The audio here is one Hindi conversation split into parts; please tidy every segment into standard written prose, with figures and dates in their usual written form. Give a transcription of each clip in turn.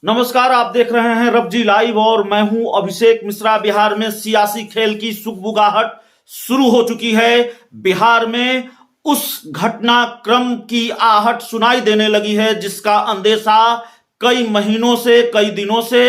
नमस्कार, आप देख रहे हैं रबजी लाइव और मैं हूं अभिषेक मिश्रा। बिहार में सियासी खेल की सुगबुगाहट शुरू हो चुकी है। बिहार में उस घटनाक्रम की आहट सुनाई देने लगी है जिसका अंदेशा कई महीनों से, कई दिनों से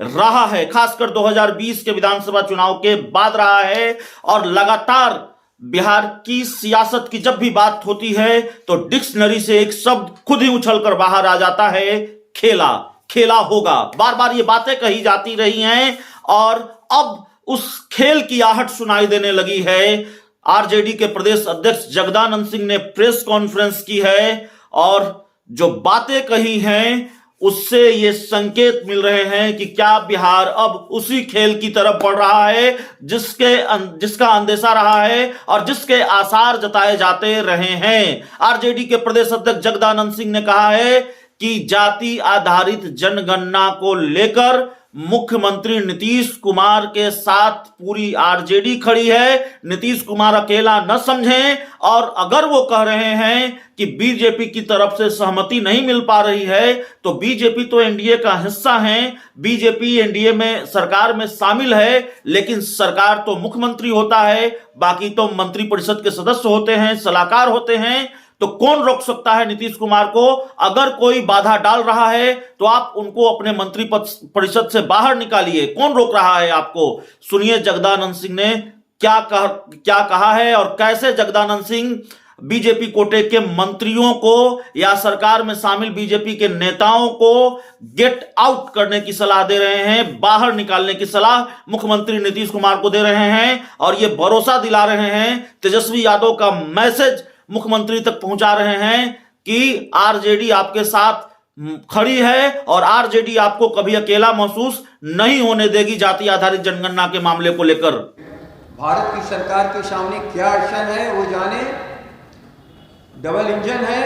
रहा है, खासकर 2020 के विधानसभा चुनाव के बाद रहा है। और लगातार बिहार की सियासत की जब भी बात होती है तो डिक्शनरी से एक शब्द खुद ही उछलकर बाहर आ जाता है, खेला खेला होगा। बार बार ये बातें कही जाती रही हैं और अब उस खेल की आहट सुनाई देने लगी है। आरजेडी के प्रदेश अध्यक्ष जगदानंद सिंह ने प्रेस कॉन्फ्रेंस की है और जो बातें कही हैं उससे ये संकेत मिल रहे हैं कि क्या बिहार अब उसी खेल की तरफ बढ़ रहा है जिसका अंदेशा रहा है और जिसके आसार जताए जाते रहे हैं। आरजेडी के प्रदेश अध्यक्ष जगदानंद सिंह ने कहा है कि जाति आधारित जनगणना को लेकर मुख्यमंत्री नीतीश कुमार के साथ पूरी आरजेडी खड़ी है। नीतीश कुमार अकेला न समझें और अगर वो कह रहे हैं कि बीजेपी की तरफ से सहमति नहीं मिल पा रही है तो बीजेपी तो एनडीए का हिस्सा है, बीजेपी एनडीए में सरकार में शामिल है, लेकिन सरकार तो मुख्यमंत्री होता है, बाकी तो मंत्रिपरिषद के सदस्य होते हैं, सलाहकार होते हैं। तो कौन रोक सकता है नीतीश कुमार को? अगर कोई बाधा डाल रहा है तो आप उनको अपने मंत्री परिषद से बाहर निकालिए। कौन रोक रहा है आपको? सुनिए जगदानंद सिंह ने क्या कहा है और कैसे जगदानंद सिंह बीजेपी कोटे के मंत्रियों को या सरकार में शामिल बीजेपी के नेताओं को गेट आउट करने की सलाह दे रहे हैं, बाहर निकालने की सलाह मुख्यमंत्री नीतीश कुमार को दे रहे हैं और यह भरोसा दिला रहे हैं, तेजस्वी यादव का मैसेज मुख्यमंत्री तक पहुंचा रहे हैं कि आरजेडी आपके साथ खड़ी है और आरजेडी आपको कभी अकेला महसूस नहीं होने देगी जाति आधारित जनगणना के मामले को लेकर। भारत की सरकार के सामने क्या अड़चन है वो जाने। डबल इंजन है,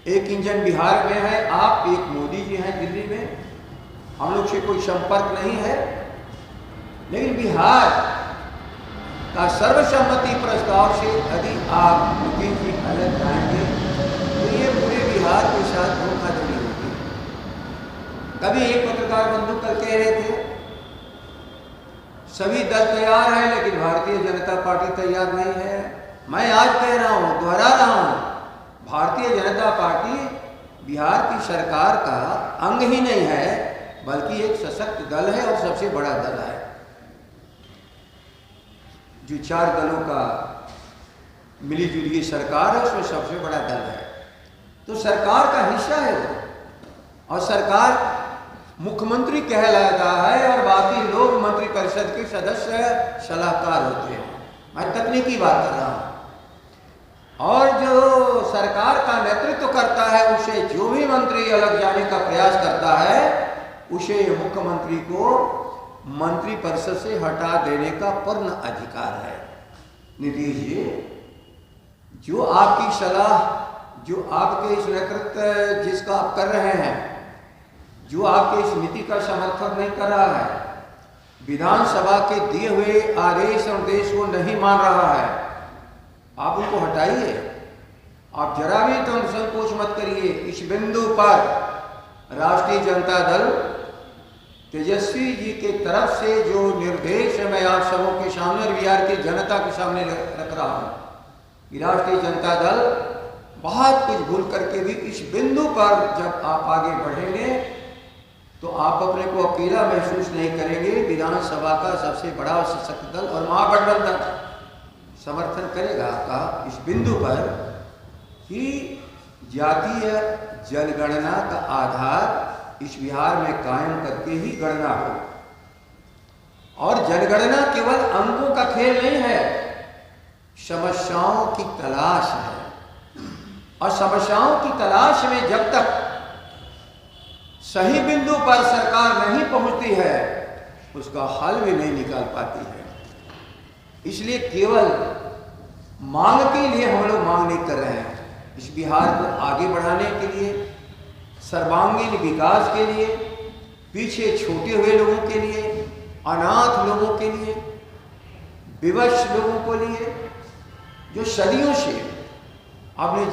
एक इंजन बिहार में है, आप एक मोदी जी हैं दिल्ली में, हम लोग से कोई संपर्क नहीं है, लेकिन बिहार का सर्वसम्मति प्रस्ताव से यदि आप नीतीश जी अलग जाएंगे तो ये पूरे बिहार के साथ धोखाधड़ी होगी। कभी एक पत्रकार बंधु कल कह रहे थे सभी दल तैयार हैं लेकिन भारतीय जनता पार्टी तैयार नहीं है। मैं आज कह रहा हूं, दोहरा रहा हूं, भारतीय जनता पार्टी बिहार की सरकार का अंग ही नहीं है बल्कि एक सशक्त दल है और सबसे बड़ा दल है। जो 4 दलों का मिली जुली सरकार है उसमें सबसे बड़ा दल है, तो सरकार का हिस्सा है वो, और सरकार मुख्यमंत्री कहलाता है और बाकी लोग मंत्रिपरिषद के सदस्य सलाहकार होते हैं। मैं तकनीकी बात कर रहा हूं। और जो सरकार का नेतृत्व करता है उसे जो भी मंत्री अलग जाने का प्रयास करता है उसे मुख्यमंत्री को मंत्रिपरिषद से हटा देने का पूर्ण अधिकार है। नीतीश जी, जो आपकी सलाह, जो आपके इस नेतृत्व जिसका आप कर रहे हैं, जो आपके इस नीति का समर्थन नहीं कर रहा है, विधानसभा के दिए हुए आदेश और निर्देश को नहीं मान रहा है, आप उनको हटाइए। आप जरा भी तो संकोच मत करिए। इस बिंदु पर राष्ट्रीय जनता दल तेजस्वी जी के तरफ से जो निर्देश है मैं आप सबों के सामने और बिहार की जनता के सामने रख रहा हूं। राष्ट्रीय जनता दल बहुत कुछ भूल करके भी इस बिंदु पर जब आप आगे बढ़ेंगे तो आप अपने को अकेला महसूस नहीं करेंगे। विधानसभा का सबसे बड़ा और सशक्त दल और महागठबंधन समर्थन करेगा आपका इस बिंदु पर कि जातीय जनगणना का आधार इस बिहार में कायम करके ही गणना हो। और जनगणना केवल अंकों का खेल नहीं है, समस्याओं की तलाश है, और समस्याओं की तलाश में जब तक सही बिंदु पर सरकार नहीं पहुंचती है उसका हल भी नहीं निकाल पाती है। इसलिए केवल मांग के लिए हम लोग मांग नहीं कर रहे हैं। इस बिहार को आगे बढ़ाने के लिए, सर्वांगीण विकास के लिए, पीछे छूटे हुए लोगों के लिए, अनाथ लोगों के लिए, विवश लोगों के लिए, जो सदियों से आपने